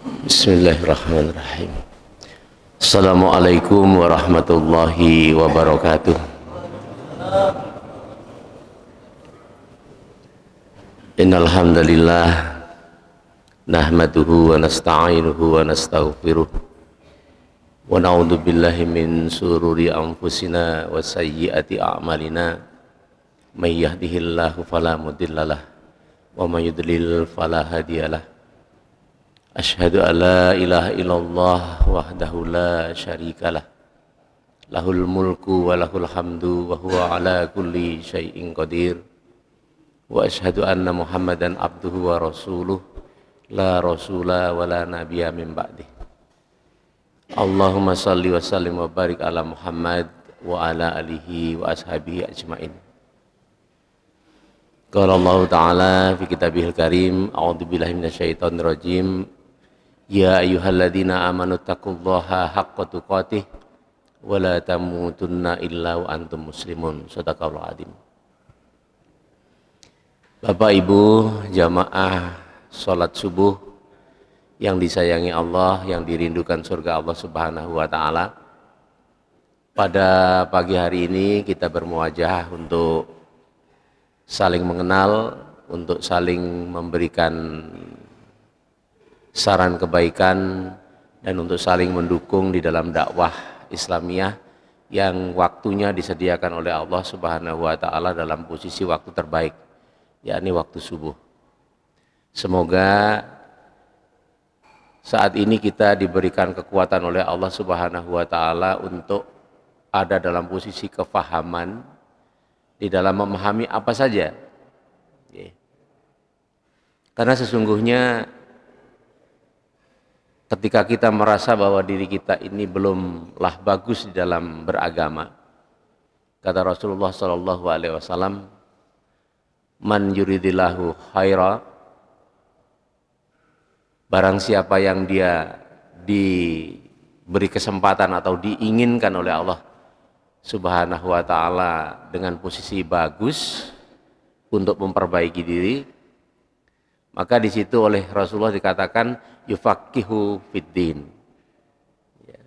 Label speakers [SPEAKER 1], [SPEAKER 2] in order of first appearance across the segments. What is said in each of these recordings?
[SPEAKER 1] Bismillahirrahmanirrahim. Assalamualaikum warahmatullahi wabarakatuh. Innal hamdalillah nahmaduhu wa nasta'inuhu wa nastaghfiruh wa na'udzu billahi min sururi anfusina wa sayyiati a'malina may yahdihillahu fala mudhillalah wa may yudlil fala hadiyalah. Asyhadu an la ilaha illallah wahdahu la syarikalah lahul mulku wa lahul hamdu wa huwa ala kulli syai'in qadir wa asyhadu anna muhammadan abduhu wa rasuluh la rasula wa la nabiyya min ba'dih. Allahumma salli wa sallim wa barik ala Muhammad wa ala alihi wa ashabihi ajmain. Qala Allah ta'ala fi kitabihil karim, a'udzu billahi minasyaitonir rajim. Ya ayyuhalladzina amanu taqullaha haqqa tuqatih wa la tamutunna illa wa antum muslimun. Shadaqallahu adzim. Bapak Ibu jamaah salat subuh yang disayangi Allah, yang dirindukan surga Allah Subhanahu wa taala. Pada pagi hari ini kita bermuajah untuk saling mengenal, untuk saling memberikan saran kebaikan dan untuk saling mendukung di dalam dakwah Islamiyah yang waktunya disediakan oleh Allah Subhanahu wa taala dalam posisi waktu terbaik, yakni waktu subuh. Semoga saat ini kita diberikan kekuatan oleh Allah Subhanahu wa taala untuk ada dalam posisi kefahaman di dalam memahami apa saja. Karena sesungguhnya ketika kita merasa bahwa diri kita ini belumlah bagus di dalam beragama, kata Rasulullah Shallallahu Alaihi Wasallam, man yuridillahu khaira, barang siapa yang dia diberi kesempatan atau diinginkan oleh Allah Subhanahu wa taala dengan posisi bagus untuk memperbaiki diri, maka di situ oleh Rasulullah dikatakan yufaqihu fiddin. Ya.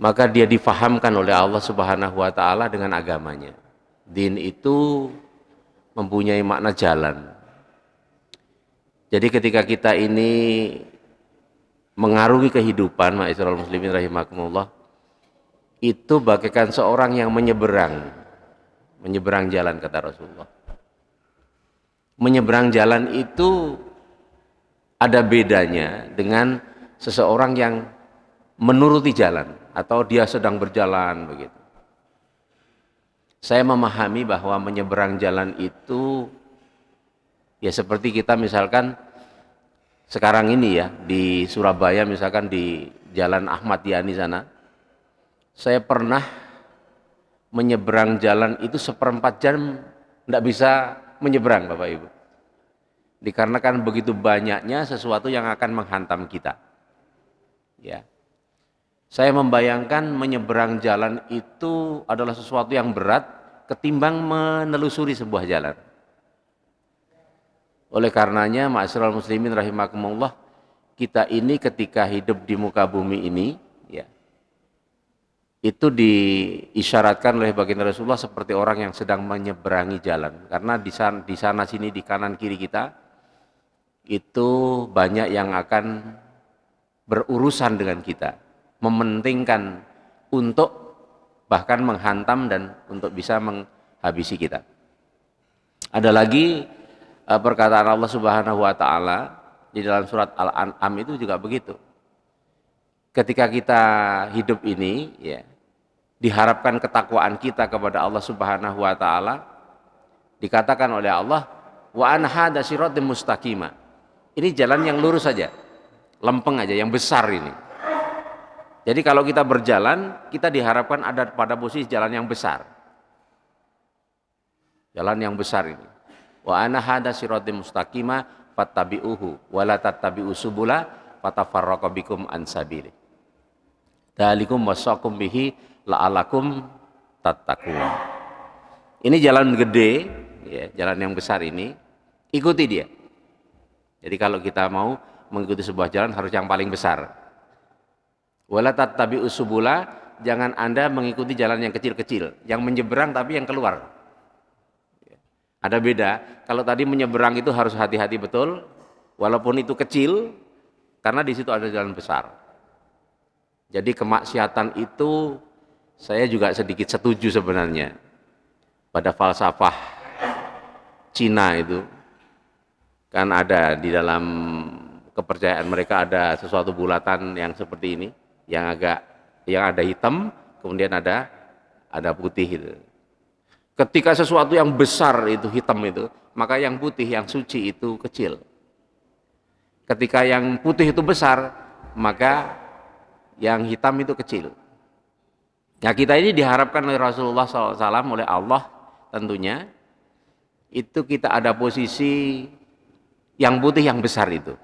[SPEAKER 1] Maka dia difahamkan oleh Allah Subhanahu wa taala dengan agamanya. Din itu mempunyai makna jalan. Jadi ketika kita ini mengarungi kehidupan, ma'asyiral muslimin rahimakumullah, itu bagaikan seorang yang menyeberang jalan, kata Rasulullah. Menyeberang jalan itu ada bedanya dengan seseorang yang menuruti jalan atau dia sedang berjalan begitu. Saya memahami bahwa menyeberang jalan itu ya seperti kita misalkan sekarang ini ya di Surabaya, misalkan di Jalan Ahmad Yani sana, saya pernah menyeberang jalan itu 1/4 jam tidak bisa menyeberang, Bapak Ibu. Dikarenakan begitu banyaknya sesuatu yang akan menghantam kita. Ya. Saya membayangkan menyeberang jalan itu adalah sesuatu yang berat ketimbang menelusuri sebuah jalan. Oleh karenanya, ma'asyiral muslimin rahimakumullah, kita ini ketika hidup di muka bumi ini, ya, itu diisyaratkan oleh baginda Rasulullah seperti orang yang sedang menyeberangi jalan. Karena di sana sini, di kanan kiri kita, itu banyak yang akan berurusan dengan kita, mementingkan untuk bahkan menghantam dan untuk bisa menghabisi kita. Ada lagi perkataan Allah Subhanahu wa taala di dalam surat Al-An'am itu juga begitu. Ketika kita hidup ini, ya, diharapkan ketakwaan kita kepada Allah Subhanahu wa taala. Dikatakan oleh Allah, wa an hada siratal mustaqima. Ini jalan yang lurus saja, lempeng aja, yang besar ini. Jadi kalau kita berjalan, kita diharapkan ada pada posisi jalan yang besar. Jalan yang besar ini. Wa ana hada siratal mustaqima fattabi'uhu wa la tattabi'us subula fatafarraqu bikum an sabili. Dzalikum wasaqum bihi la'alakum tattaqun. Ini jalan gede, ya, jalan yang besar ini, ikuti dia. Jadi kalau kita mau mengikuti sebuah jalan harus yang paling besar. Wala tattabi'us subula, jangan Anda mengikuti jalan yang kecil-kecil, yang menyeberang tapi yang keluar. Ada beda. Kalau tadi menyeberang itu harus hati-hati betul, walaupun itu kecil, karena di situ ada jalan besar. Jadi kemaksiatan itu saya juga sedikit setuju sebenarnya pada falsafah Cina itu. Kan ada di dalam kepercayaan mereka ada sesuatu bulatan yang seperti ini, yang ada hitam, kemudian ada putih itu. Ketika sesuatu yang besar itu hitam itu, maka yang putih, yang suci itu kecil. Ketika yang putih itu besar, maka yang hitam itu kecil. Nah, kita ini diharapkan oleh Rasulullah SAW, oleh Allah tentunya, itu kita ada posisi yang putih yang besar itu.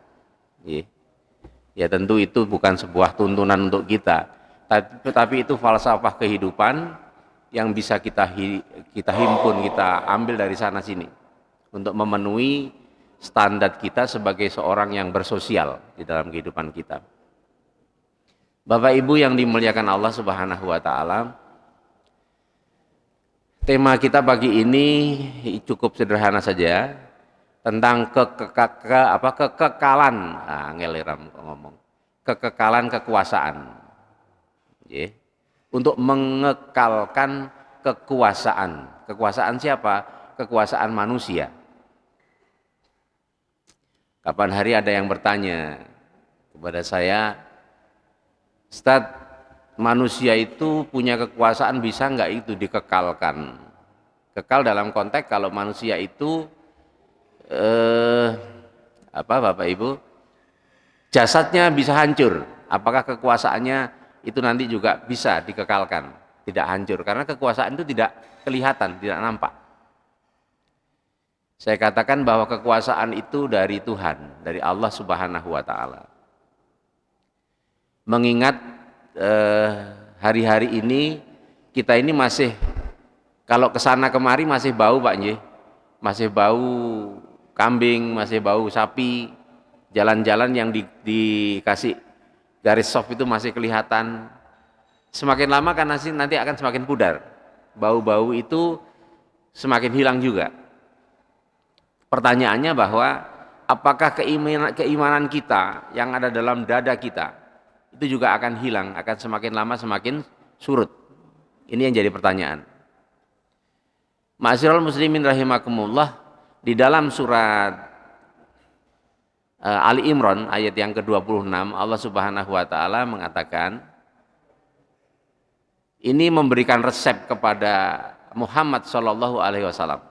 [SPEAKER 1] Ya tentu itu bukan sebuah tuntunan untuk kita, tetapi itu falsafah kehidupan yang bisa kita himpun, kita ambil dari sana sini untuk memenuhi standar kita sebagai seorang yang bersosial di dalam kehidupan kita. Bapak Ibu yang dimuliakan Allah Subhanahu wa taala, tema kita pagi ini cukup sederhana saja, tentang kekekalan, ngomong, kekekalan kekuasaan. Untuk mengekalkan kekuasaan. Kekuasaan siapa? Kekuasaan manusia. Kapan hari ada yang bertanya kepada saya, Ustaz, manusia itu punya kekuasaan, bisa nggak itu dikekalkan? Kekal dalam konteks kalau manusia itu Bapak Ibu, jasadnya bisa hancur, apakah kekuasaannya itu nanti juga bisa dikekalkan, tidak hancur? Karena kekuasaan itu tidak kelihatan, tidak nampak. Saya katakan bahwa kekuasaan itu dari Tuhan, dari Allah Subhanahu wa taala. Mengingat hari-hari ini kita ini masih, kalau kesana kemari masih bau Pak Nji, masih bau kambing, masih bau sapi, jalan-jalan yang dikasih garis soft itu masih kelihatan. Semakin lama kan nanti akan semakin pudar, bau-bau itu semakin hilang juga. Pertanyaannya bahwa apakah keimanan kita yang ada dalam dada kita itu juga akan hilang, akan semakin lama semakin surut? Ini yang jadi pertanyaan. Ma'asyiral muslimin rahimakumullah, di dalam surat Ali Imran ayat yang ke-26 Allah Subhanahu wa taala mengatakan, ini memberikan resep kepada Muhammad sallallahu alaihi wasallam.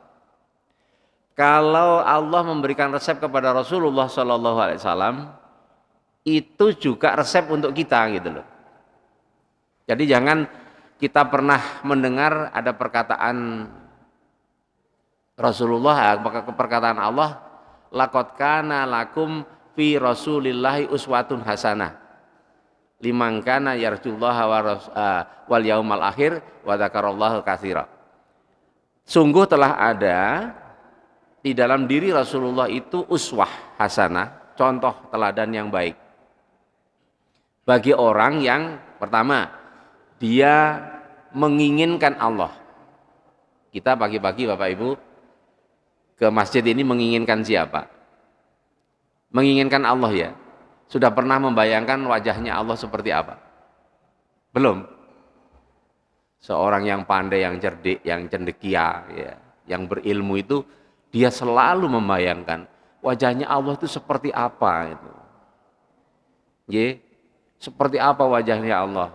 [SPEAKER 1] Kalau Allah memberikan resep kepada Rasulullah sallallahu alaihi wasallam, itu juga resep untuk kita gitu loh. Jadi jangan kita pernah mendengar ada perkataan Rasulullah, perkataan Allah, laqad kana lakum fi rasulillahi uswatun hasanah liman kana yarjullaha wal yaumal akhir wa dzakarallaha katsira. Sungguh telah ada di dalam diri Rasulullah itu uswah hasanah, contoh teladan yang baik, bagi orang yang pertama dia menginginkan Allah. Kita pagi-pagi Bapak Ibu ke masjid ini menginginkan siapa? Menginginkan Allah ya. Sudah pernah membayangkan wajahnya Allah seperti apa? Belum. Seorang yang pandai, yang cerdik, yang cendekia, ya, yang berilmu itu dia selalu membayangkan wajahnya Allah itu seperti apa itu. Ya, seperti apa wajahnya Allah?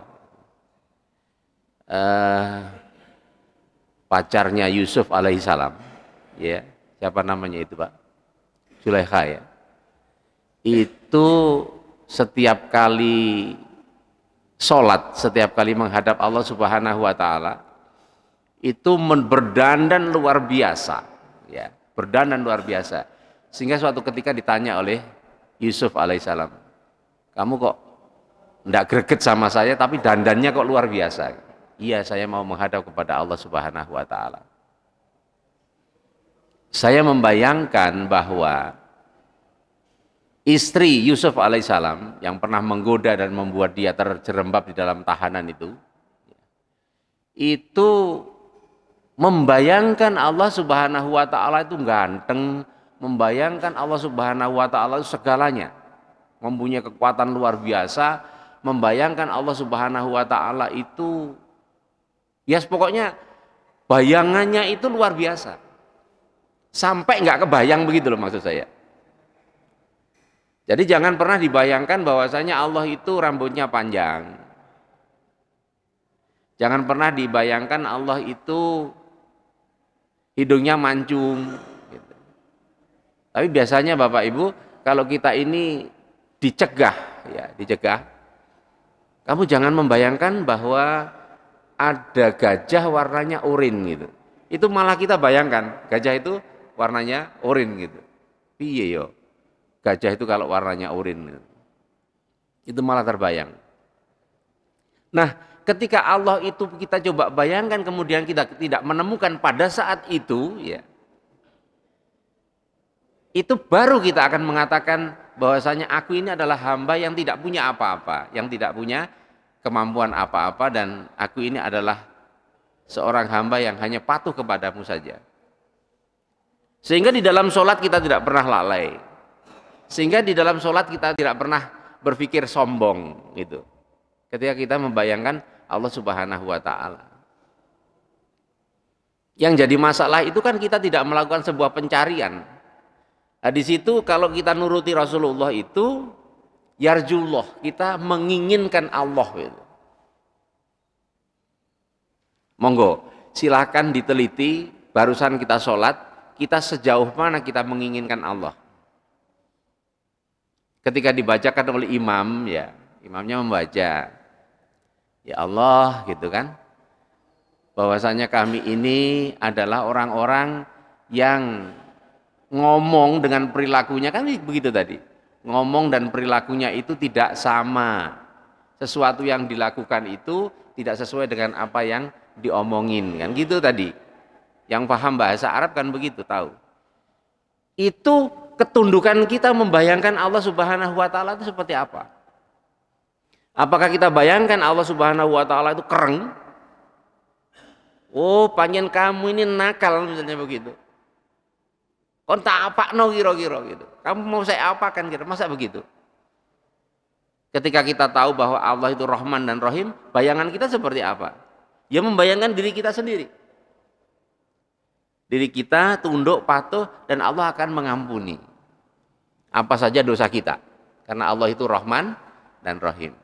[SPEAKER 1] Pacarnya Yusuf alaihissalam, ya. Siapa namanya itu Pak? Zulaikha ya. Itu setiap kali sholat, setiap kali menghadap Allah Subhanahu wa taala, itu berdandan luar biasa, ya, berdandan luar biasa. Sehingga suatu ketika ditanya oleh Yusuf alaihissalam, kamu kok enggak greget sama saya tapi dandannya kok luar biasa? Iya, saya mau menghadap kepada Allah Subhanahu wa taala. Saya membayangkan bahwa istri Yusuf alaihissalam yang pernah menggoda dan membuat dia terjerembab di dalam tahanan itu membayangkan Allah Subhanahu wa taala itu ganteng, membayangkan Allah Subhanahu wa taala itu segalanya, mempunyai kekuatan luar biasa, membayangkan Allah Subhanahu wa taala itu ya pokoknya bayangannya itu luar biasa. Sampai nggak kebayang begitu loh maksud saya. Jadi jangan pernah dibayangkan bahwasanya Allah itu rambutnya panjang. Jangan pernah dibayangkan Allah itu hidungnya mancung. Gitu. Tapi biasanya Bapak Ibu, kalau kita ini dicegah, kamu jangan membayangkan bahwa ada gajah warnanya oranye gitu. Itu malah kita bayangkan, gajah itu warnanya oranye gitu. Piye yo? Gajah itu kalau warnanya oranye gitu. Itu malah terbayang. Nah, ketika Allah itu kita coba bayangkan kemudian kita tidak menemukan pada saat itu ya. Itu baru kita akan mengatakan bahwasanya aku ini adalah hamba yang tidak punya apa-apa, yang tidak punya kemampuan apa-apa, dan aku ini adalah seorang hamba yang hanya patuh kepadamu saja. Sehingga di dalam sholat kita tidak pernah lalai. Sehingga di dalam sholat kita tidak pernah berpikir sombong gitu. Ketika kita membayangkan Allah Subhanahu wa taala. Yang jadi masalah itu kan kita tidak melakukan sebuah pencarian. Nah, di situ kalau kita nuruti Rasulullah itu yarjullah, kita menginginkan Allah gitu. Monggo, silakan diteliti barusan kita sholat, kita sejauh mana kita menginginkan Allah. Ketika dibacakan oleh imam, ya imamnya membaca, ya Allah gitu kan, bahwasanya kami ini adalah orang-orang yang ngomong dengan perilakunya, kan begitu tadi, ngomong dan perilakunya itu tidak sama, sesuatu yang dilakukan itu tidak sesuai dengan apa yang diomongin, kan gitu tadi. Yang paham bahasa Arab kan begitu, tahu. Itu ketundukan kita membayangkan Allah Subhanahu wa taala itu seperti apa? Apakah kita bayangkan Allah Subhanahu wa taala itu kereng? Oh, panjen kamu ini nakal misalnya begitu. Kon tak apakno kira-kira gitu. Kamu mau saya apakan kira, masa begitu? Ketika kita tahu bahwa Allah itu Rahman dan Rahim, bayangan kita seperti apa? Ya membayangkan diri kita sendiri. Diri kita tunduk, patuh, dan Allah akan mengampuni apa saja dosa kita. Karena Allah itu Rahman dan Rahim.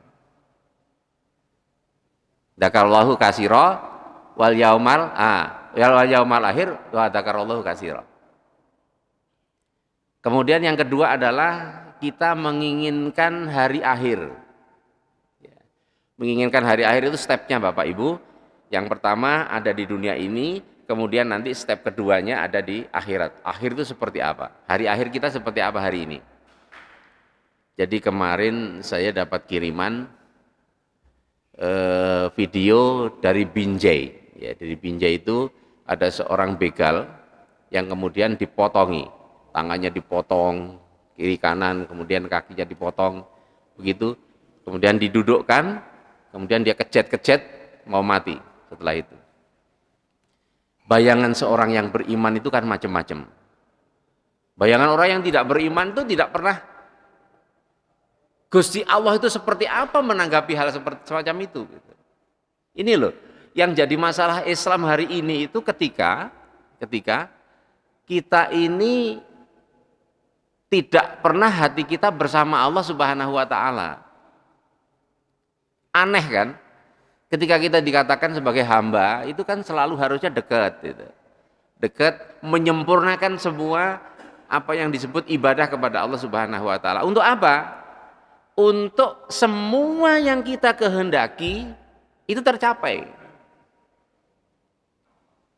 [SPEAKER 1] Dzakarallahu katsira wal yaumal akhir wa dzakarallahu katsira. Kemudian yang kedua adalah kita menginginkan hari akhir. Menginginkan hari akhir itu stepnya Bapak Ibu. Yang pertama ada di dunia ini, kemudian nanti step keduanya ada di akhirat. Akhir itu seperti apa? Hari akhir kita seperti apa hari ini? Jadi kemarin saya dapat kiriman video dari Binjai. Ya, dari Binjai itu ada seorang begal yang kemudian dipotongi, tangannya dipotong kiri kanan, kemudian kakinya dipotong, begitu, kemudian didudukkan, kemudian dia kecet-kecet mau mati setelah itu. Bayangan seorang yang beriman itu kan macam-macam. Bayangan orang yang tidak beriman itu tidak pernah Gusti Allah itu seperti apa menanggapi hal seperti semacam itu. Ini loh yang jadi masalah Islam hari ini itu ketika kita ini tidak pernah hati kita bersama Allah Subhanahu wa taala. Aneh kan? Ketika kita dikatakan sebagai hamba, itu kan selalu harusnya dekat gitu. Dekat, menyempurnakan semua apa yang disebut ibadah kepada Allah Subhanahu wa taala. Untuk apa? Untuk semua yang kita kehendaki itu tercapai.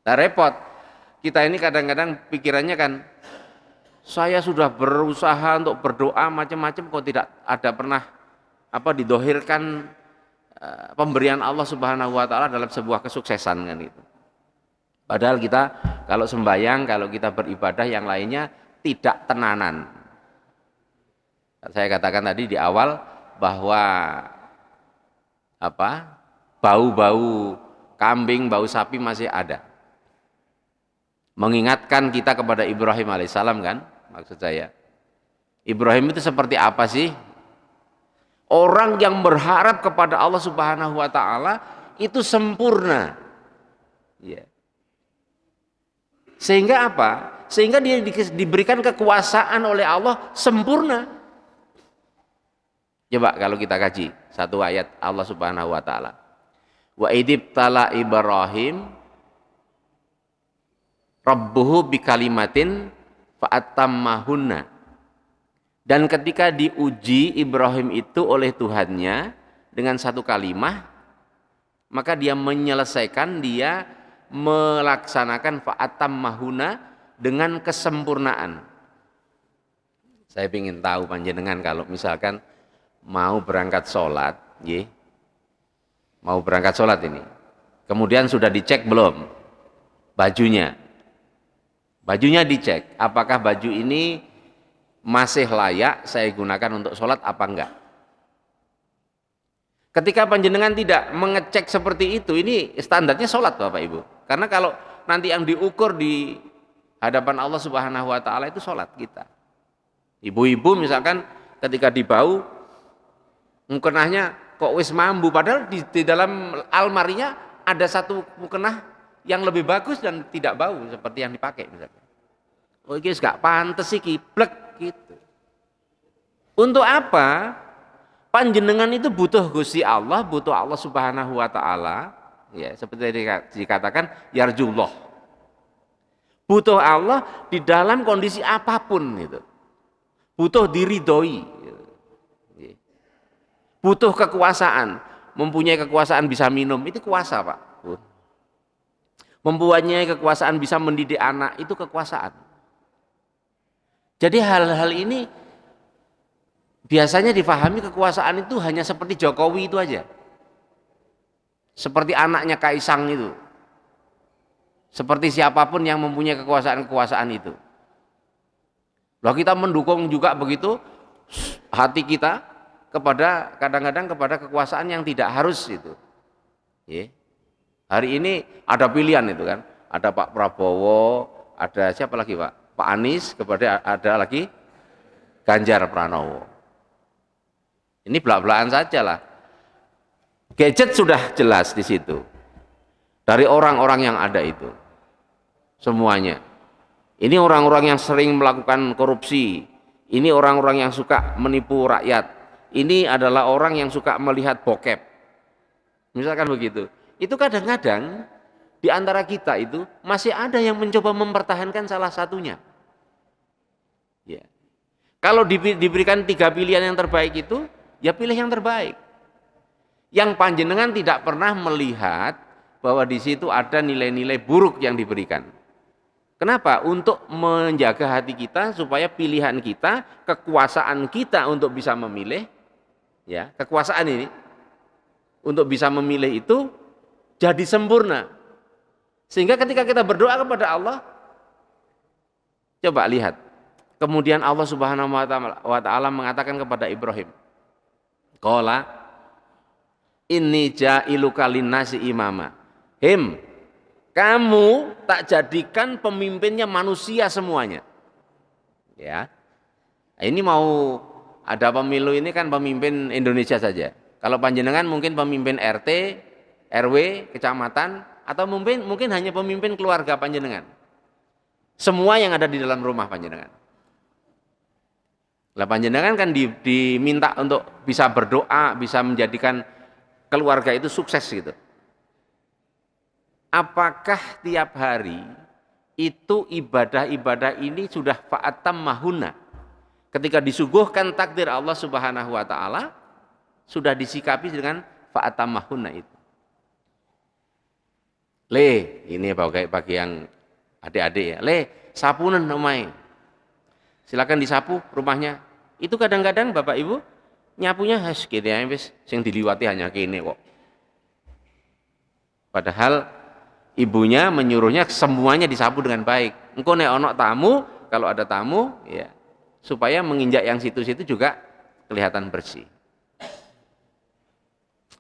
[SPEAKER 1] Nah, repot. Kita ini kadang-kadang pikirannya kan, saya sudah berusaha untuk berdoa macam-macam kok tidak ada pernah didohirkan pemberian Allah Subhanahu wa taala dalam sebuah kesuksesan kan itu. Padahal kita kalau sembahyang, kalau kita beribadah yang lainnya tidak tenanan. Saya katakan tadi di awal bahwa bau-bau kambing, bau sapi masih ada. Mengingatkan kita kepada Ibrahim alaihissalam kan, maksud saya. Ibrahim itu seperti apa sih? Orang yang berharap kepada Allah Subhanahu wa taala itu sempurna. Ya. Sehingga apa? Sehingga dia diberikan kekuasaan oleh Allah sempurna. Coba kalau kita kaji satu ayat Allah Subhanahu wa taala. Wa idibtala Ibrahim rabbuhu bikalimatin fa'atammahunna. Dan ketika diuji Ibrahim itu oleh Tuhannya dengan satu kalimah, maka dia menyelesaikan, dia melaksanakan fa'atammahunna dengan kesempurnaan. Saya ingin tahu panjenengan kalau misalkan mau berangkat sholat, mau berangkat sholat ini, kemudian sudah dicek belum bajunya dicek, apakah baju ini masih layak saya gunakan untuk sholat apa enggak. Ketika panjenengan tidak mengecek seperti itu, ini standarnya sholat Bapak Ibu, karena kalau nanti yang diukur di hadapan Allah Subhanahu wa taala itu sholat kita. Ibu-ibu misalkan ketika dibau mukenahnya kok wis mambu, padahal di dalam almarinya ada satu mukenah yang lebih bagus dan tidak bau seperti yang dipakai misalkan. Oh ini gak pantes sih kiblek gitu. Untuk apa? Panjenengan itu butuh Gusti Allah, butuh Allah Subhanahu wa taala, ya seperti dikatakan yarjullah. Butuh Allah di dalam kondisi apapun itu. Butuh diridhoi. Butuh kekuasaan, mempunyai kekuasaan bisa minum, itu kuasa Pak. Mempunyai kekuasaan bisa mendidik anak, itu kekuasaan. Jadi hal-hal ini biasanya difahami kekuasaan itu hanya seperti Jokowi itu aja. Seperti anaknya Kaisang itu. Seperti siapapun yang mempunyai kekuasaan-kekuasaan itu. Loh kita mendukung juga begitu hati kita kepada kadang-kadang kepada kekuasaan yang tidak harus itu. Hari ini ada pilihan itu kan. Ada Pak Prabowo, ada siapa lagi Pak? Pak Anies, kepada ada lagi Ganjar Pranowo. Ini belak-belakan saja lah. Gadget sudah jelas di situ. Dari orang-orang yang ada itu. Semuanya. Ini orang-orang yang sering melakukan korupsi. Ini orang-orang yang suka menipu rakyat. Ini adalah orang yang suka melihat bokep. Misalkan begitu. Itu kadang-kadang di antara kita itu masih ada yang mencoba mempertahankan salah satunya. Ya. Kalau diberikan 3 pilihan yang terbaik itu, ya pilih yang terbaik. Yang panjenengan tidak pernah melihat bahwa di situ ada nilai-nilai buruk yang diberikan. Kenapa? Untuk menjaga hati kita supaya pilihan kita, kekuasaan kita untuk bisa memilih, ya kekuasaan ini untuk bisa memilih itu jadi sempurna. Sehingga ketika kita berdoa kepada Allah, coba lihat. Kemudian Allah Subhanahu wa taala mengatakan kepada Ibrahim, qala inni ja'iluka linnasi imama. Kamu tak jadikan pemimpinnya manusia semuanya. Ya. Ini mau ada pemilu ini kan pemimpin Indonesia saja. Kalau panjenengan mungkin pemimpin RT, RW, kecamatan, atau mungkin hanya pemimpin keluarga panjenengan. Semua yang ada di dalam rumah panjenengan. Lah panjenengan kan diminta untuk bisa berdoa, bisa menjadikan keluarga itu sukses gitu. Apakah tiap hari itu ibadah-ibadah ini sudah fa'atammahunna? Ketika disuguhkan takdir Allah Subhanahu wa taala, sudah disikapi dengan fa'atammahunna itu. Ini bagi yang adik-adik ya. Sapunan omai. Silakan disapu rumahnya. Itu kadang-kadang Bapak Ibu nyapunya kene ae wis sing diliwati hanya kene kok. Padahal ibunya menyuruhnya semuanya disapu dengan baik. Engko nek ana tamu, kalau ada tamu ya supaya menginjak yang situ-situ juga kelihatan bersih.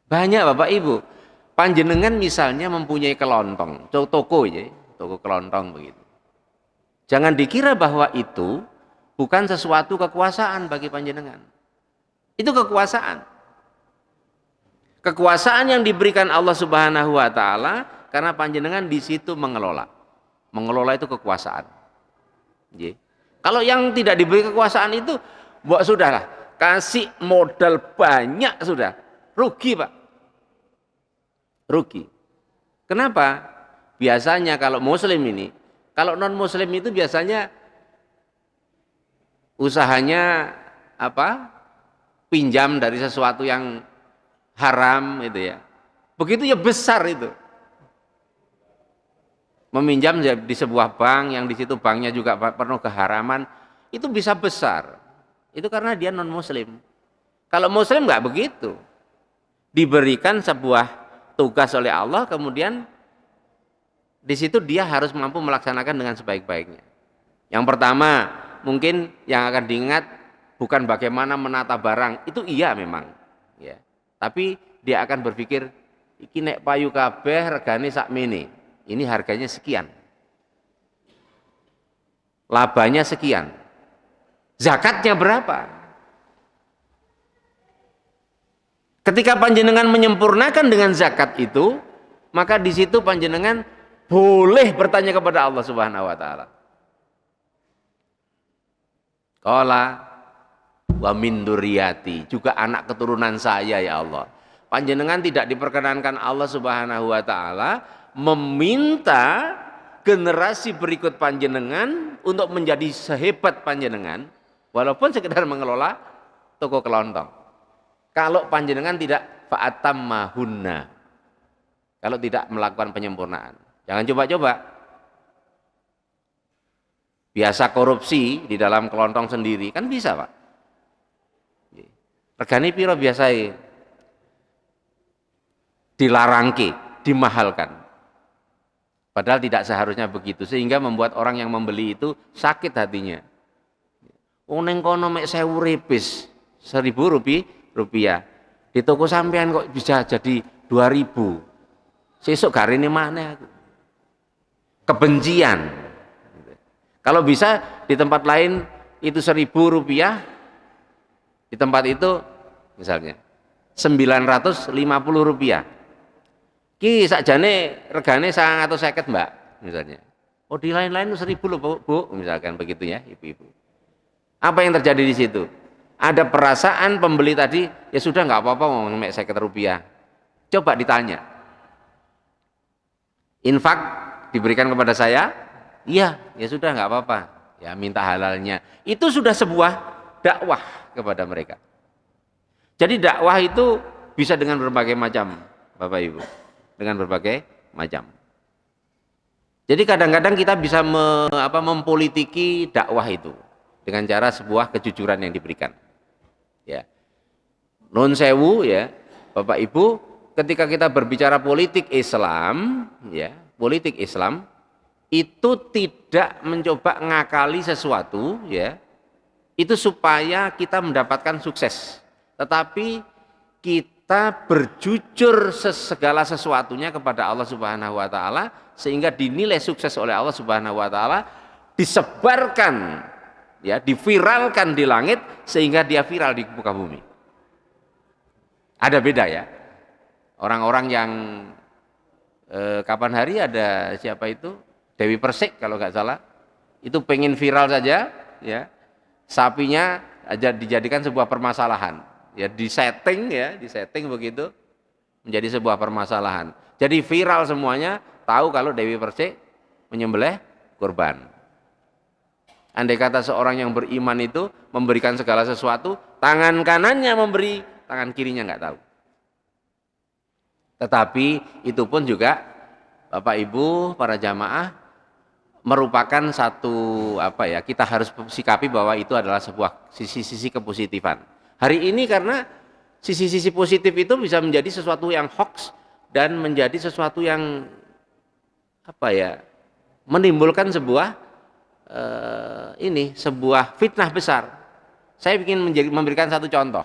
[SPEAKER 1] Banyak Bapak Ibu, panjenengan misalnya mempunyai kelontong, toko ya, toko kelontong begitu. Jangan dikira bahwa itu bukan sesuatu kekuasaan bagi panjenengan. Itu kekuasaan. Kekuasaan yang diberikan Allah Subhanahu wa taala karena panjenengan di situ mengelola. Mengelola itu kekuasaan. Kalau yang tidak diberi kekuasaan itu, sudahlah, kasih modal banyak sudah, rugi Pak. Rugi. Kenapa? Biasanya kalau muslim ini, kalau non muslim itu biasanya usahanya apa? Pinjam dari sesuatu yang haram itu ya. Begitu ya besar itu. Meminjam di sebuah bank yang di situ banknya juga penuh keharaman, itu bisa besar. Itu karena dia non muslim. Kalau muslim nggak begitu. Diberikan sebuah tugas oleh Allah, kemudian di situ dia harus mampu melaksanakan dengan sebaik-baiknya. Yang pertama, mungkin yang akan diingat bukan bagaimana menata barang, itu iya memang, ya. Tapi dia akan berpikir, iki nek payu kabeh regane sakmene. Ini harganya sekian. Labanya sekian. Zakatnya berapa? Ketika panjenengan menyempurnakan dengan zakat itu, maka di situ panjenengan boleh bertanya kepada Allah Subhanahu wa taala. Qala wa min dzurriyyati, juga anak keturunan saya ya Allah. Panjenengan tidak diperkenankan Allah Subhanahu wa taala meminta generasi berikut panjenengan untuk menjadi sehebat panjenengan, walaupun sekedar mengelola toko kelontong. Kalau panjenengan tidak fa'atammahunna, kalau tidak melakukan penyempurnaan, jangan coba-coba. Biasa korupsi di dalam kelontong sendiri, kan bisa Pak. Regane piro biasanya dilarangke, dimahalkan. Padahal tidak seharusnya begitu, sehingga membuat orang yang membeli itu sakit hatinya. Neng kono mek 1000 repis, 1000 rupiah. Di toko sampean kok bisa jadi 2000. Sesuk garine mana aku? Kebencian. Kalau bisa di tempat lain itu 1000 rupiah, di tempat itu misalnya 950 rupiah. Ki sakjane regane 150 Mbak misalnya. Oh di lain-lain 1000 loh Bu, misalkan begitu ya ibu-ibu. Apa yang terjadi di situ? Ada perasaan pembeli tadi, ya sudah nggak apa-apa mau mek 50 rupiah. Coba ditanya. Infak diberikan kepada saya? Iya, ya sudah nggak apa-apa. Ya minta halalnya. Itu sudah sebuah dakwah kepada mereka. Jadi dakwah itu bisa dengan berbagai macam, Bapak Ibu. Dengan berbagai macam. Jadi kadang-kadang kita bisa mempolitiki dakwah itu dengan cara sebuah kejujuran yang diberikan. Ya. Nun sewu ya, Bapak Ibu, ketika kita berbicara politik Islam, ya, politik Islam itu tidak mencoba ngakali sesuatu, ya. Itu supaya kita mendapatkan sukses. Tetapi kita berjujur segala sesuatunya kepada Allah Subhanahu wa taala sehingga dinilai sukses oleh Allah Subhanahu wa taala, disebarkan ya, diviralkan di langit sehingga dia viral di muka bumi. Ada beda ya. Orang-orang yang kapan hari ada siapa itu? Dewi Persik kalau nggak salah. Itu pengen viral saja ya. Sapinya aja dijadikan sebuah permasalahan. Ya disetting begitu menjadi sebuah permasalahan. Jadi viral semuanya, tahu kalau Dewi Persik menyembelih kurban. Andai kata seorang yang beriman itu memberikan segala sesuatu, tangan kanannya memberi, tangan kirinya nggak tahu. Tetapi itu pun juga Bapak Ibu para jamaah merupakan satu kita harus sikapi bahwa itu adalah sebuah sisi-sisi kepositifan. Hari ini karena sisi-sisi positif itu bisa menjadi sesuatu yang hoax dan menjadi sesuatu yang menimbulkan sebuah sebuah fitnah besar. Saya ingin memberikan satu contoh.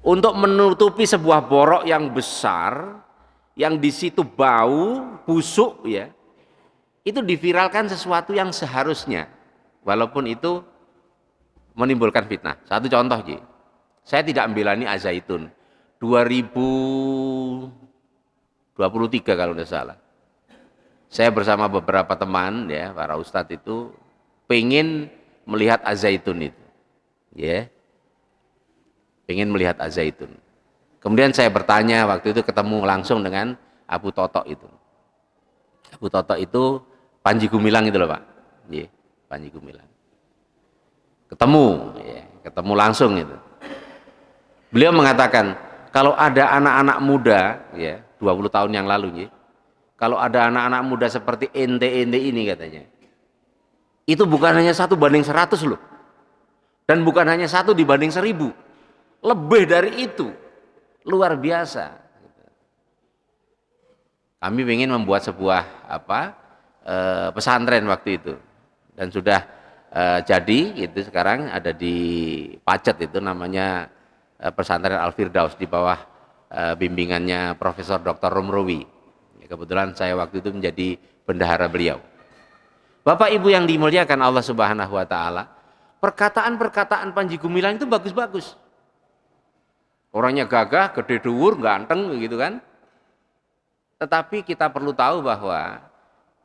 [SPEAKER 1] Untuk menutupi sebuah borok yang besar, yang di situ bau, busuk ya, itu diviralkan sesuatu yang seharusnya, walaupun itu menimbulkan fitnah. Satu contoh, saya tidak membelani Az-Zaitun. 2023 kalau tidak salah, saya bersama beberapa teman ya, para ustadz itu pengen melihat Az-Zaitun itu, ya, pengen melihat Az-Zaitun. Kemudian saya bertanya, waktu itu ketemu langsung dengan Abu Toto itu. Abu Toto itu Panji Gumilang itu loh Pak, ya, Panji Gumilang. Ketemu langsung itu. Beliau mengatakan, kalau ada anak-anak muda, ya, 20 tahun yang lalu, ya, kalau ada anak-anak muda seperti ente-ente ini katanya, itu bukan hanya 1:100 loh, dan bukan hanya 1:1000, lebih dari itu, luar biasa. Kami ingin membuat sebuah pesantren waktu itu, dan sudah jadi itu sekarang ada di Pacet itu namanya pesantren Al-Firdaus di bawah bimbingannya Profesor Dr. Romrowi. Kebetulan saya waktu itu menjadi bendahara beliau. Bapak Ibu yang dimuliakan Allah Subhanahu wa taala, perkataan-perkataan Panji Gumilang itu bagus-bagus. Orangnya gagah, gede dhuwur, ganteng begitu kan. Tetapi kita perlu tahu bahwa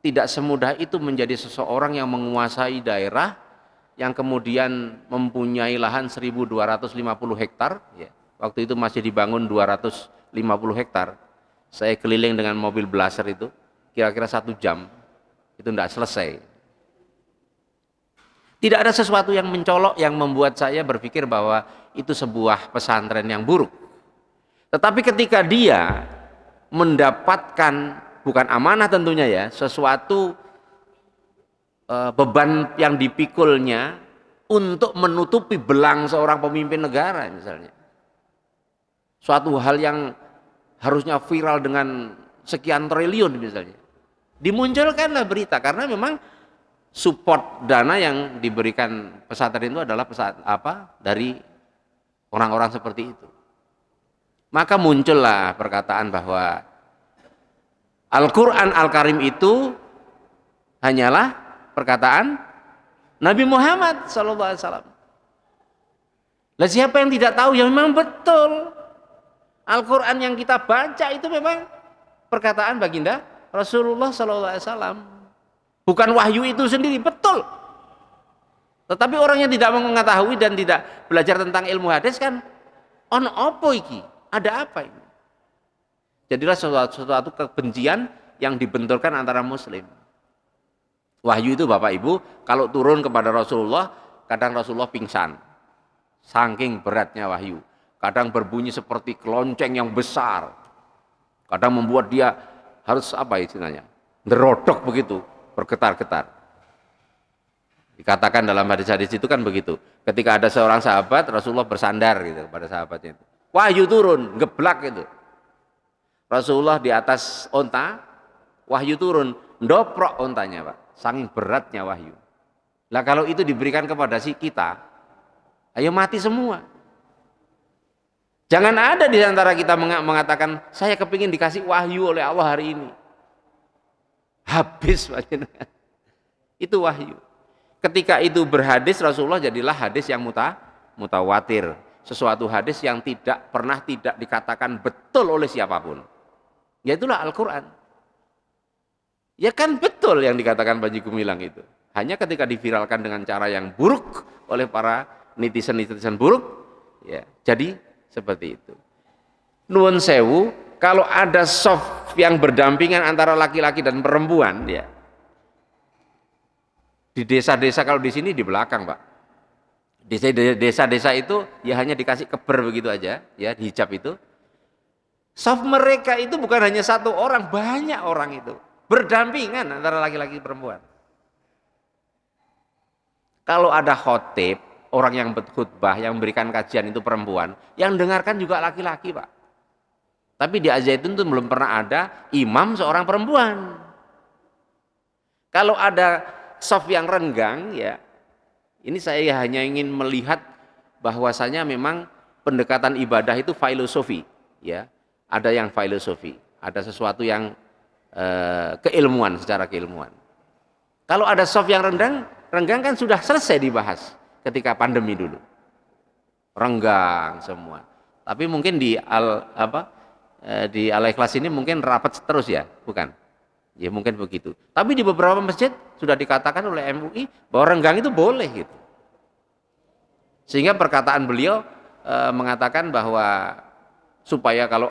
[SPEAKER 1] tidak semudah itu menjadi seseorang yang menguasai daerah yang kemudian mempunyai lahan 1.250 hektar, ya. Waktu itu masih dibangun 250 hektar. Saya keliling dengan mobil blaster itu, kira-kira 1 jam, itu tidak selesai. Tidak ada sesuatu yang mencolok yang membuat saya berpikir bahwa itu sebuah pesantren yang buruk. Tetapi ketika dia mendapatkan, bukan amanah tentunya ya, sesuatu beban yang dipikulnya untuk menutupi belang seorang pemimpin negara misalnya, suatu hal yang harusnya viral dengan sekian triliun misalnya, dimunculkanlah berita karena memang support dana yang diberikan pesantren itu adalah dari orang-orang seperti itu. Maka muncullah perkataan bahwa Al-Quran Al-Karim itu hanyalah perkataan Nabi Muhammad SAW. Lah siapa yang tidak tahu? Ya memang betul. Al-Quran yang kita baca itu memang perkataan baginda Rasulullah SAW. Bukan wahyu itu sendiri, betul. Tetapi orang yang tidak mengetahui dan tidak belajar tentang ilmu hadis kan, ono opo iki? Ada apa ini? Jadilah suatu kebencian yang dibenturkan antara muslim. Wahyu itu Bapak Ibu, kalau turun kepada Rasulullah, kadang Rasulullah pingsan. Saking beratnya wahyu. Kadang berbunyi seperti kelonceng yang besar. Kadang membuat dia harus istilahnya? Nerodok begitu, bergetar-getar. Dikatakan dalam hadis-hadis itu kan begitu. Ketika ada seorang sahabat, Rasulullah bersandar gitu kepada sahabatnya itu. Wahyu turun, geblak gitu. Rasulullah di atas onta, wahyu turun, ndoprok ontanya Pak. Saking beratnya wahyu. Lah kalau itu diberikan kepada kita, ayo mati semua. Jangan ada di antara kita mengatakan, saya kepingin dikasih wahyu oleh Allah hari ini. Habis Pak. Itu wahyu. Ketika itu berhadis, Rasulullah jadilah hadis yang mutawatir. Sesuatu hadis yang tidak pernah tidak dikatakan betul oleh siapapun. Yaitulah Al-Quran. Ya kan betul yang dikatakan Panji Gumilang itu. Hanya ketika diviralkan dengan cara yang buruk oleh para netizen buruk, ya jadi seperti itu. Nuwun sewu, kalau ada soft yang berdampingan antara laki-laki dan perempuan, ya di desa-desa, kalau di sini di belakang Pak, di desa-desa itu ya hanya dikasih keber begitu aja, ya hijab itu. Soft mereka itu bukan hanya satu orang, banyak orang itu berdampingan antara laki-laki dan perempuan. Kalau ada khotib, orang yang berkhutbah, yang memberikan kajian itu perempuan, yang dengarkan juga laki-laki Pak. Tapi di Az-Zaitun itu belum pernah ada imam seorang perempuan. Kalau ada soft yang renggang, ya Ini saya hanya ingin melihat bahwasanya memang pendekatan ibadah itu filosofi, ya. Ada yang filosofi, ada sesuatu yang keilmuan, secara keilmuan. Kalau ada soft yang renggang kan sudah selesai dibahas ketika pandemi dulu. Renggang semua. Tapi mungkin di Al-Ikhlas ini mungkin rapat terus ya, bukan? Ya mungkin begitu. Tapi di beberapa masjid sudah dikatakan oleh MUI bahwa renggang itu boleh gitu. Sehingga perkataan beliau mengatakan bahwa supaya kalau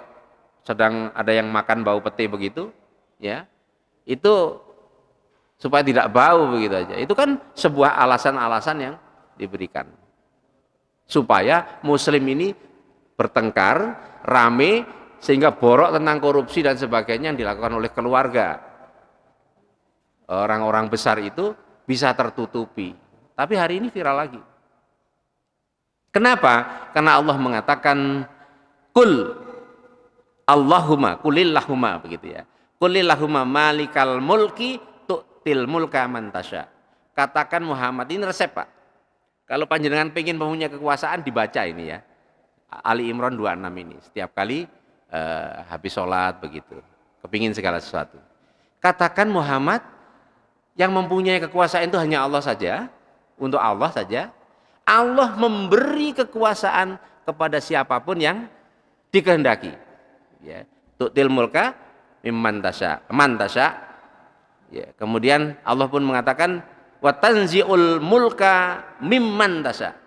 [SPEAKER 1] sedang ada yang makan bau pete begitu, ya itu supaya tidak bau begitu aja. Itu kan sebuah alasan-alasan yang diberikan supaya Muslim ini bertengkar, rame, sehingga borok tentang korupsi dan sebagainya yang dilakukan oleh keluarga. Orang-orang besar itu bisa tertutupi. Tapi hari ini viral lagi. Kenapa? Karena Allah mengatakan kul Allahumma, kulillahumma begitu ya. Kulillahumma malikal mulki tu'til mulka man tasya. Katakan Muhammad, ini resep Pak. Kalau panjenengan pengen mempunyai kekuasaan dibaca ini ya. Ali Imran 26 ini. Setiap kali habis sholat begitu. Kepingin segala sesuatu. Katakan Muhammad, yang mempunyai kekuasaan itu hanya Allah saja, untuk Allah saja. Allah memberi kekuasaan kepada siapapun yang dikehendaki. Ya, tu'til mulka mimman tasya, man tasya. Ya, kemudian Allah pun mengatakan wa tanzi'ul mulka mimman tasya.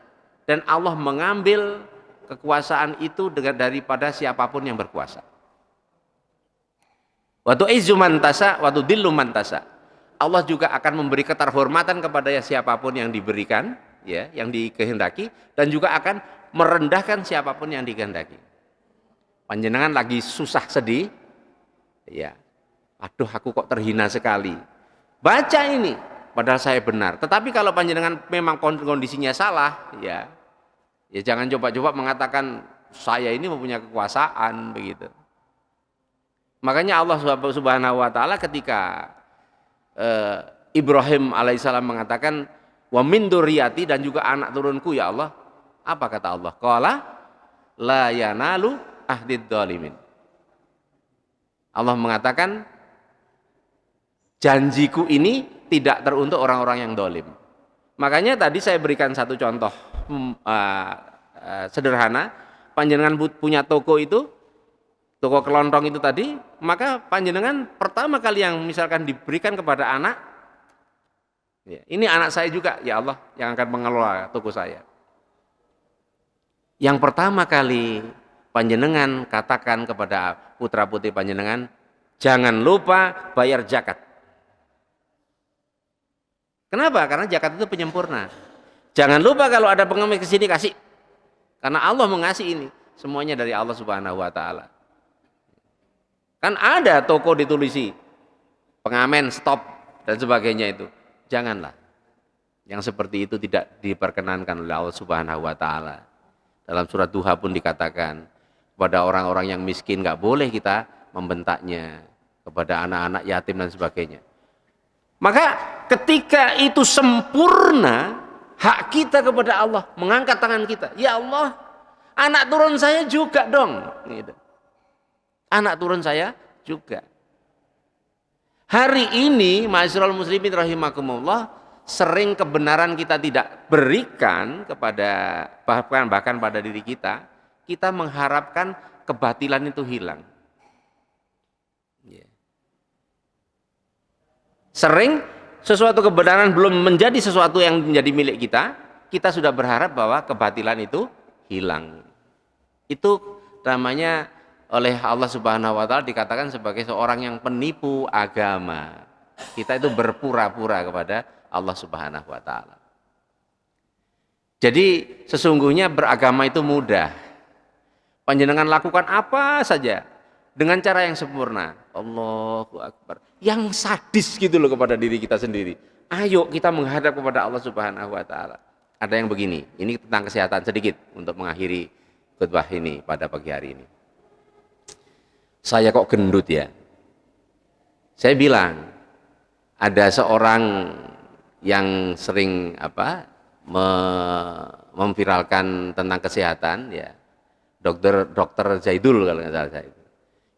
[SPEAKER 1] Dan Allah mengambil kekuasaan itu daripada siapapun yang berkuasa. Wa tu'izzu man tasya wa tudillu man tasya. Allah juga akan memberi keterhormatan kepada siapapun yang diberikan, ya, yang dikehendaki, dan juga akan merendahkan siapapun yang dikehendaki. Panjenengan lagi susah sedih, ya, aduh aku kok terhina sekali. Baca ini, padahal saya benar. Tetapi kalau panjenengan memang kondisinya salah, ya jangan coba-coba mengatakan saya ini mempunyai kekuasaan begitu. Makanya Allah Subhanahu wa taala ketika Ibrahim alaihissalam mengatakan wa min dzurriyyati, dan juga anak turunku ya Allah. Apa kata Allah? Qala la yanalu ahdid dzalimin. Allah mengatakan janjiku ini tidak teruntuk orang-orang yang dolim. Makanya tadi saya berikan satu contoh sederhana. Panjenengan punya toko itu, toko kelontong itu tadi, maka panjenengan pertama kali yang misalkan diberikan kepada anak, ya, ini anak saya juga ya Allah yang akan mengelola toko saya. Yang pertama kali panjenengan katakan kepada putra putri panjenengan, jangan lupa bayar zakat. Kenapa? Karena zakat itu penyempurna. Jangan lupa kalau ada pengemis ke sini kasih. Karena Allah mengasih ini, semuanya dari Allah Subhanahu wa taala. Kan ada toko ditulisi pengamen, stop dan sebagainya itu. Janganlah. Yang seperti itu tidak diperkenankan oleh Allah Subhanahu wa taala. Dalam surat Duha pun dikatakan kepada orang-orang yang miskin nggak boleh kita membentaknya, kepada anak-anak yatim dan sebagainya. Maka ketika itu sempurna, hak kita kepada Allah, mengangkat tangan kita, ya Allah, anak turun saya juga dong, gitu. Anak turun saya juga. Hari ini, ma'asyiral muslimin rahimakumullah, sering kebenaran kita tidak berikan kepada bahkan pada diri kita, kita mengharapkan kebatilan itu hilang. Sering sesuatu kebenaran belum menjadi sesuatu yang menjadi milik kita, kita sudah berharap bahwa kebatilan itu hilang. Itu namanya oleh Allah Subhanahu wa taala dikatakan sebagai seorang yang penipu agama. Kita itu berpura-pura kepada Allah Subhanahu wa taala. Jadi sesungguhnya beragama itu mudah. Panjenengan lakukan apa saja dengan cara yang sempurna. Allahu Akbar. Yang sadis gitu loh kepada diri kita sendiri. Ayo kita menghadap kepada Allah Subhanahu wa taala. Ada yang begini, ini tentang kesehatan sedikit untuk mengakhiri khutbah ini pada pagi hari ini. Saya kok gendut ya? Saya bilang, ada seorang yang sering memviralkan tentang kesehatan, ya, dokter Zaidul kalau nggak salah saya.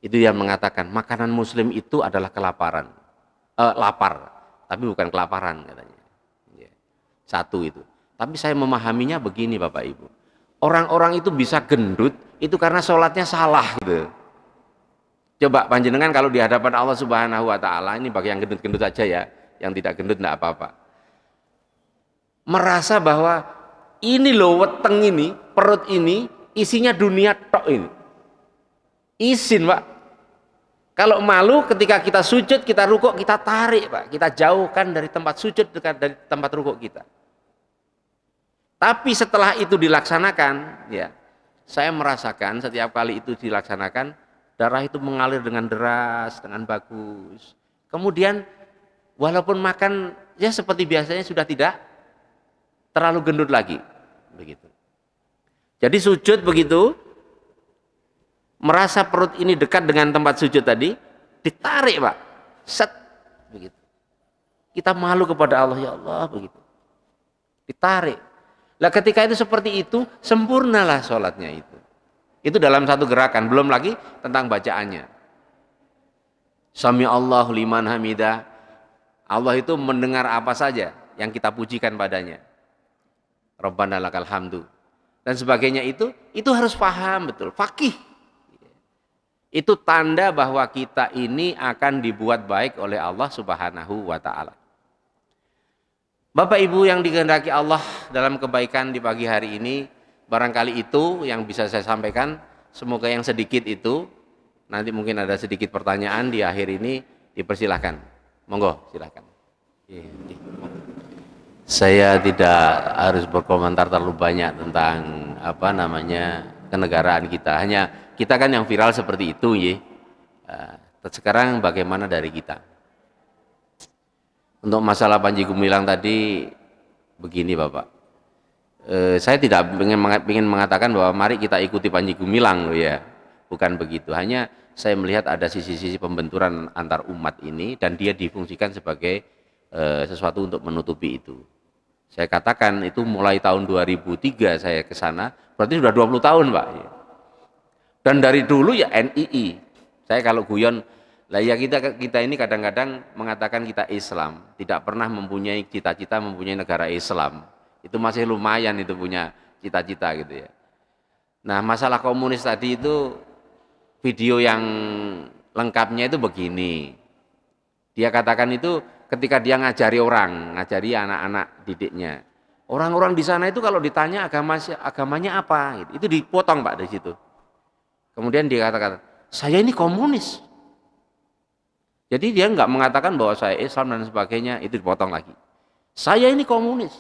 [SPEAKER 1] Itu yang mengatakan makanan Muslim itu adalah kelaparan, lapar, tapi bukan kelaparan katanya. Ya, satu itu. Tapi saya memahaminya begini Bapak Ibu, orang-orang itu bisa gendut itu karena sholatnya salah gitu. Coba panjenengan kalau di hadapan Allah Subhanahu Wa Taala, ini bagi yang gendut-gendut aja ya, yang tidak gendut enggak apa-apa, merasa bahwa ini loh weteng ini, perut ini isinya dunia tok ini. Izin Pak. Kalau malu ketika kita sujud, kita rukuk, kita tarik Pak, kita jauhkan dari tempat sujud, dekat dari tempat rukuk kita. Tapi setelah itu dilaksanakan, ya, saya merasakan setiap kali itu dilaksanakan, darah itu mengalir dengan deras, dengan bagus. Kemudian walaupun makan ya seperti biasanya sudah tidak terlalu gendut lagi, begitu. Jadi sujud begitu, merasa perut ini dekat dengan tempat sujud tadi, ditarik Pak, set, begitu. Kita malu kepada Allah, ya Allah, begitu. Ditarik. Lah ketika itu seperti itu, sempurnalah sholatnya itu. Itu dalam satu gerakan, belum lagi tentang bacaannya. Sami Allahu liman hamidah. Allah itu mendengar apa saja yang kita pujikan padanya. Rabbana lakal hamdu. Dan sebagainya itu harus paham betul, faqih. Itu tanda bahwa kita ini akan dibuat baik oleh Allah Subhanahu wa Ta'ala. Bapak Ibu yang dikehendaki Allah dalam kebaikan di pagi hari ini, barangkali itu yang bisa saya sampaikan. Semoga yang sedikit itu, nanti mungkin ada sedikit pertanyaan di akhir ini, dipersilahkan. Monggo, silahkan. Saya tidak harus berkomentar terlalu banyak tentang kenegaraan kita. Hanya kita kan yang viral seperti itu, ya. Sekarang bagaimana dari kita? Untuk masalah Panji Gumilang tadi, begini Bapak. Saya tidak ingin mengatakan bahwa mari kita ikuti Panji Gumilang, loh ya. Bukan begitu. Hanya saya melihat ada sisi-sisi pembenturan antar umat ini dan dia difungsikan sebagai sesuatu untuk menutupi itu. Saya katakan itu mulai tahun 2003 saya ke sana, berarti sudah 20 tahun Pak. Dan dari dulu ya NII. Saya kalau guyon, lah ya kita ini kadang-kadang mengatakan kita Islam, tidak pernah mempunyai cita-cita mempunyai negara Islam. Itu masih lumayan itu punya cita-cita gitu ya. Nah, masalah komunis tadi itu video yang lengkapnya itu begini. Dia katakan itu ketika dia ngajari ngajari anak-anak didiknya. Orang-orang di sana itu kalau ditanya agamanya apa, itu dipotong Pak dari situ. Kemudian dia katakan, saya ini komunis. Jadi dia nggak mengatakan bahwa saya Islam dan sebagainya, itu dipotong lagi. Saya ini komunis.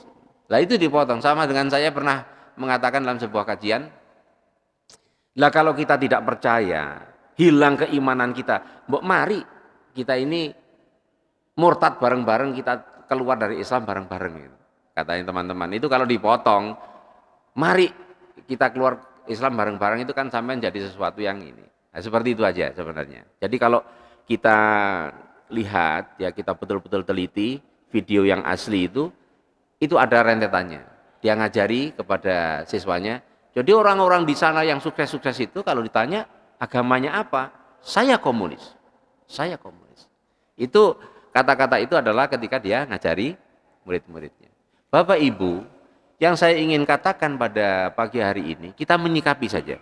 [SPEAKER 1] Lah itu dipotong. Sama dengan saya pernah mengatakan dalam sebuah kajian, lah kalau kita tidak percaya, hilang keimanan kita, mari kita ini murtad bareng-bareng, kita keluar dari Islam bareng-bareng. Katanya teman-teman, itu kalau dipotong, mari kita keluar Islam bareng-bareng, itu kan sampai jadi sesuatu yang ini. Nah, seperti itu aja sebenarnya. Jadi kalau kita lihat, ya kita betul-betul teliti video yang asli itu ada rentetannya. Dia ngajari kepada siswanya. Jadi orang-orang di sana yang sukses-sukses itu kalau ditanya agamanya apa, saya komunis. Saya komunis. Itu kata-kata itu adalah ketika dia ngajari murid-muridnya. Bapak Ibu, yang saya ingin katakan pada pagi hari ini, kita menyikapi saja.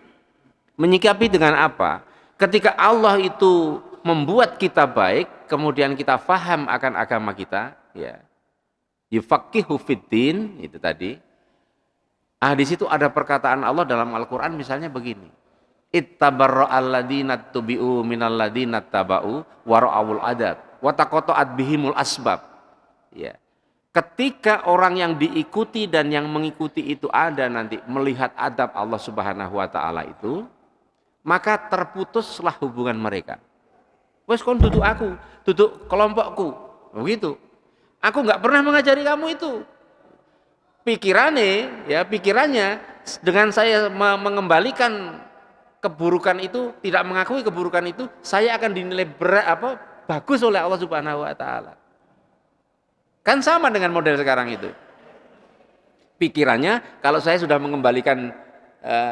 [SPEAKER 1] Menyikapi dengan apa? Ketika Allah itu membuat kita baik, kemudian kita faham akan agama kita, ya. Yufaqihu fiddin, itu tadi. Di situ ada perkataan Allah dalam Al-Qur'an misalnya begini. Ittabarra'al ladzina tubi'u minal ladzina taba'u wa ra'awul adab wa taqatta'at bihimul asbab. Ya. Ketika orang yang diikuti dan yang mengikuti itu ada nanti melihat adab Allah Subhanahu wa taala itu, maka terputuslah hubungan mereka. Wes kon duduk aku, duduk kelompokku, begitu. Aku nggak pernah mengajari kamu itu. Pikirannya dengan saya mengembalikan keburukan itu, tidak mengakui keburukan itu, saya akan dinilai bagus oleh Allah Subhanahu wa taala. Kan sama dengan model sekarang itu. Pikirannya kalau saya sudah mengembalikan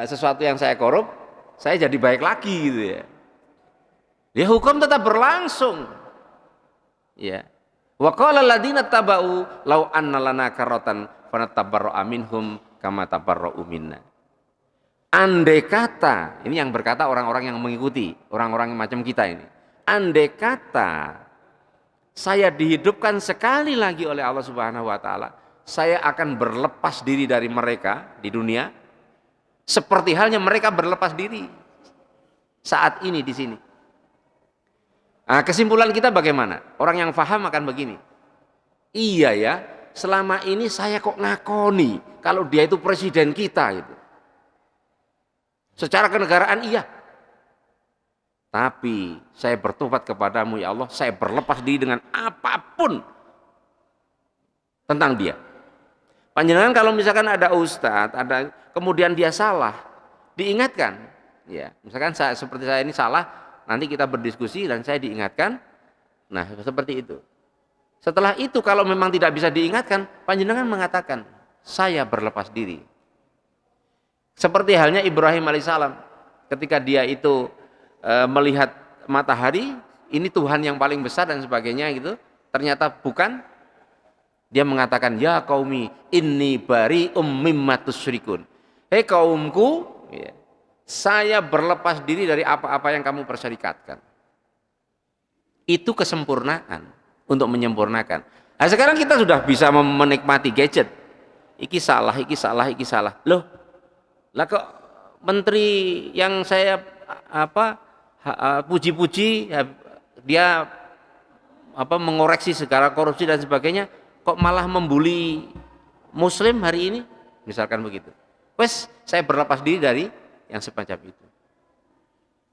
[SPEAKER 1] sesuatu yang saya korup, saya jadi baik lagi gitu ya. Ya hukum tetap berlangsung. Ya. Wa qala alladziina taba'u law anna lana karratan fanatabarra'a minhum kama tabarra'u minna. Andai kata, ini yang berkata orang-orang yang mengikuti, orang-orang macam kita ini. Andai kata saya dihidupkan sekali lagi oleh Allah Subhanahu wa taala, saya akan berlepas diri dari mereka di dunia seperti halnya mereka berlepas diri saat ini di sini. Nah, kesimpulan kita bagaimana? Orang yang faham akan begini. Iya ya, selama ini saya kok ngakoni kalau dia itu presiden kita gitu. Secara kenegaraan iya. Tapi saya bertobat kepadamu ya Allah, saya berlepas diri dengan apapun tentang dia. Panjenengan kalau misalkan ada ustadz, ada kemudian dia salah, diingatkan. Ya, misalkan seperti saya ini salah, nanti kita berdiskusi dan saya diingatkan. Nah, seperti itu. Setelah itu kalau memang tidak bisa diingatkan, panjenengan mengatakan, saya berlepas diri. Seperti halnya Ibrahim alaihissalam, ketika dia itu melihat matahari, ini Tuhan yang paling besar dan sebagainya gitu, ternyata bukan. Dia mengatakan, ya qaumi inni bari'um mimma tusyrikun. Hei kaumku, ya, saya berlepas diri dari apa-apa yang kamu perserikatkan. Itu kesempurnaan untuk menyempurnakan. Nah, sekarang kita sudah bisa menikmati gadget. Iki salah, iki salah, iki salah. Loh, lah kok menteri yang saya puji-puji dia mengoreksi segala korupsi dan sebagainya, kok malah membuli muslim hari ini, misalkan begitu. Wes, saya berlepas diri dari yang semacam itu.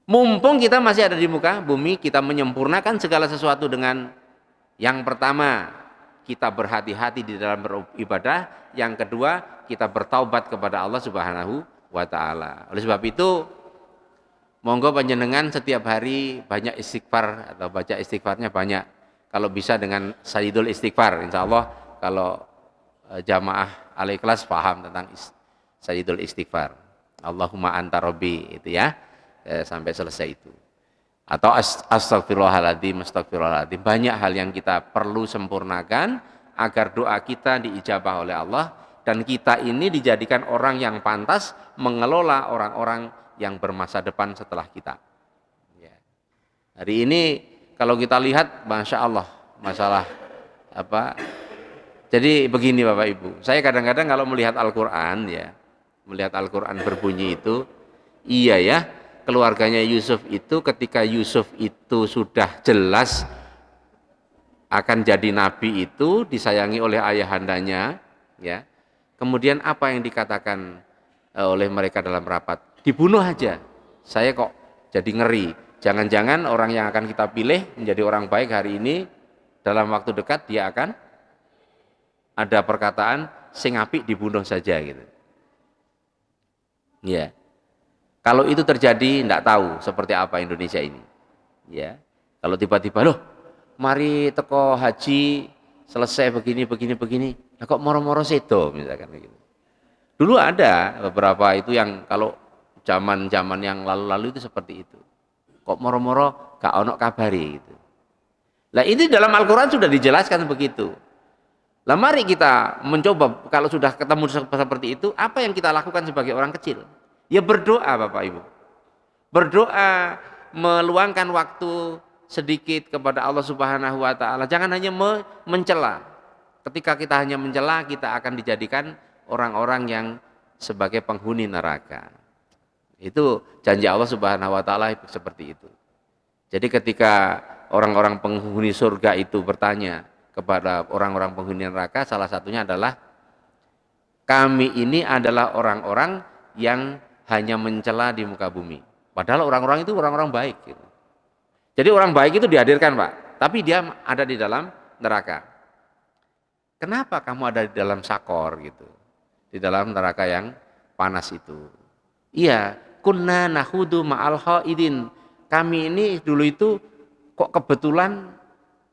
[SPEAKER 1] Mumpung kita masih ada di muka bumi, kita menyempurnakan segala sesuatu dengan yang pertama, kita berhati-hati di dalam beribadah. Yang kedua, kita bertaubat kepada Allah Subhanahu wa taala. Oleh sebab itu, monggo panjenengan setiap hari banyak istighfar atau baca istighfarnya banyak. Kalau bisa dengan Sayyidul Istighfar, insya Allah kalau jamaah Al-Ikhlas paham tentang Sayyidul Istighfar. Allahumma anta rabbi, itu ya, sampai selesai itu. Atau astagfirullahaladzim, astagfirullahaladzim. Banyak hal yang kita perlu sempurnakan agar doa kita diijabah oleh Allah dan kita ini dijadikan orang yang pantas mengelola orang-orang yang bermasa depan setelah kita. Ya. Hari ini kalau kita lihat, masya Allah, masalah apa? Jadi begini Bapak Ibu, saya kadang-kadang kalau melihat Al-Quran ya, melihat Al-Quran berbunyi itu, iya ya, keluarganya Yusuf itu ketika Yusuf itu sudah jelas akan jadi nabi itu, disayangi oleh ayahandanya, ya. Kemudian apa yang dikatakan oleh mereka dalam rapat? Dibunuh aja. Saya kok jadi ngeri. Jangan-jangan orang yang akan kita pilih menjadi orang baik hari ini, dalam waktu dekat dia akan ada perkataan sing apik dibunuh saja gitu. Ya. Kalau itu terjadi, tidak tahu seperti apa Indonesia ini. Ya. Kalau tiba-tiba loh, mari teko haji selesai begini, nah kok moro-moro sedo misalkan begitu. Dulu ada beberapa itu yang kalau zaman-zaman yang lalu-lalu itu seperti itu. Kok moro-moro gak ono kabari gitu. Nah ini dalam Al-Quran sudah dijelaskan begitu. Lah mari kita mencoba kalau sudah ketemu seperti itu, apa yang kita lakukan sebagai orang kecil? Ya berdoa Bapak Ibu. Berdoa, meluangkan waktu sedikit kepada Allah Subhanahu wa taala. Jangan hanya mencela. Ketika kita hanya mencela, kita akan dijadikan orang-orang yang sebagai penghuni neraka. Itu janji Allah Subhanahu wa taala seperti itu. Jadi ketika orang-orang penghuni surga itu bertanya kepada orang-orang penghuni neraka, salah satunya adalah kami ini adalah orang-orang yang hanya mencela di muka bumi. Padahal orang-orang itu orang-orang baik gitu. Jadi orang baik itu dihadirkan Pak, tapi dia ada di dalam neraka. Kenapa kamu ada di dalam sakor gitu? Di dalam neraka yang panas itu. Iya, kunna nahudu ma'al khaidin. Kami ini dulu itu kok kebetulan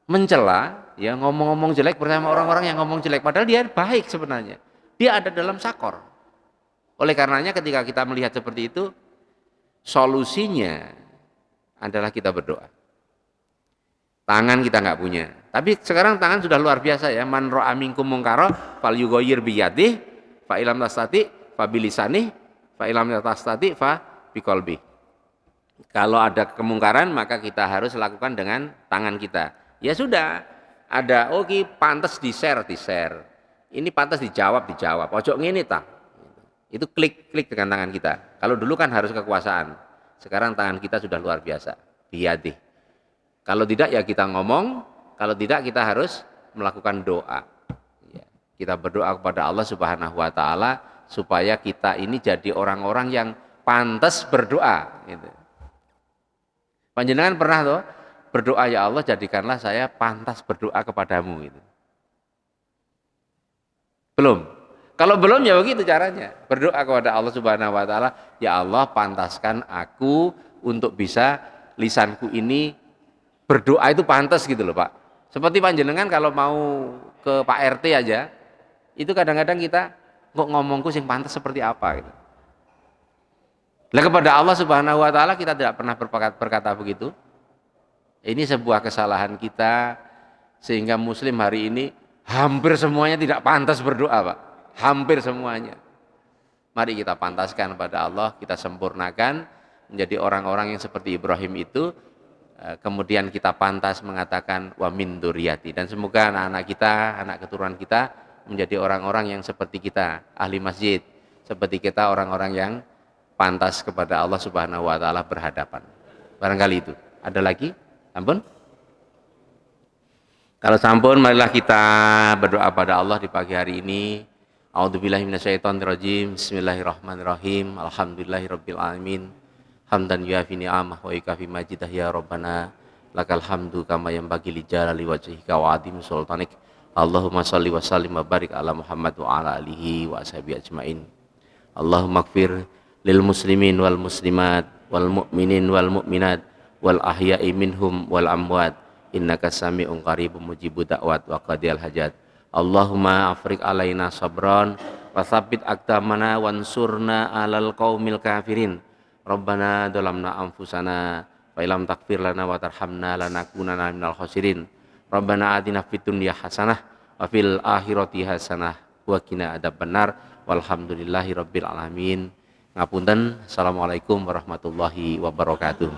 [SPEAKER 1] mencela, ya ngomong-ngomong jelek bersama orang-orang yang ngomong jelek. Padahal dia baik sebenarnya. dia ada dalam sakor. Oleh karenanya ketika kita melihat seperti itu, solusinya adalah kita berdoa. Tangan kita nggak punya, tapi sekarang tangan sudah luar biasa ya. Man ra'a minkum munkara falyughayyir biyadihi, fa illam tastati fa bilisanihi, fa illam tastati fa biqalbi. Kalau ada kemungkaran maka kita harus lakukan dengan tangan kita. Ya sudah, ada pantas di-share. Ini pantas dijawab. Ojo ngene ta. Itu klik dengan tangan kita. Kalau dulu kan harus kekuasaan. Sekarang tangan kita sudah luar biasa. Biyadihi. Kalau tidak ya kita ngomong, kalau tidak kita harus melakukan doa. Ya, kita berdoa kepada Allah Subhanahu wa taala supaya kita ini jadi orang-orang yang pantas berdoa gitu. Panjenengan pernah toh berdoa, ya Allah jadikanlah saya pantas berdoa kepadamu gitu. Belum. Kalau belum ya begitu caranya. Berdoa kepada Allah Subhanahu wa taala, ya Allah pantaskan aku untuk bisa lisanku ini berdoa itu pantas gitu loh Pak. Seperti panjenengan kalau mau ke Pak RT aja, itu kadang-kadang kita kok ngomongku sing pantas seperti apa gitu. Lah kepada Allah Subhanahu wa taala kita tidak pernah berkata begitu. Ini sebuah kesalahan kita sehingga muslim hari ini hampir semuanya tidak pantas berdoa Pak. Hampir semuanya. Mari kita pantaskan kepada Allah, kita sempurnakan menjadi orang-orang yang seperti Ibrahim itu. Kemudian kita pantas mengatakan wa min dzurriyyati, dan semoga anak-anak kita, anak keturunan kita menjadi orang-orang yang seperti kita, ahli masjid, seperti kita orang-orang yang pantas kepada Allah Subhanahu wa taala berhadapan. Barangkali itu. Ada lagi? Sampun? Kalau sampun, marilah kita berdoa pada Allah di pagi hari ini. A'udzubillahi minasyaitonirrajim. Bismillahirrahmanirrahim. Alhamdulillahirabbil alamin. Hamdan yuafi ni'amah wa yukafi majidah ya Rabbana lakal hamdu kama yanbaghi li jalali wajhika wa azimi sultanik. Allahumma shalli wa sallim wa barik ala Muhammad wa ala alihi wa ashabihi ajmain. Allahumma ighfir lil muslimin wal muslimat wal mu'minin wal mu'minat wal ahya'i minhum wal amwat innaka sami'un qaribun mujibud da'wat wa qadiyal hajat. Allahumma afriq alaina sabran wa tsabbit aqdamana wansurna alal qaumil kafirin. Rabbana dhalamna anfusana wa illam taghfir lana wa tarhamna lanakunanna minal khasirin. Rabbana atina fid dunya hasanah wa fil akhirati hasanah wa qina adzabannar. Walhamdulillahirabbil alamin. Ngapunten. Assalamualaikum warahmatullahi wabarakatuh.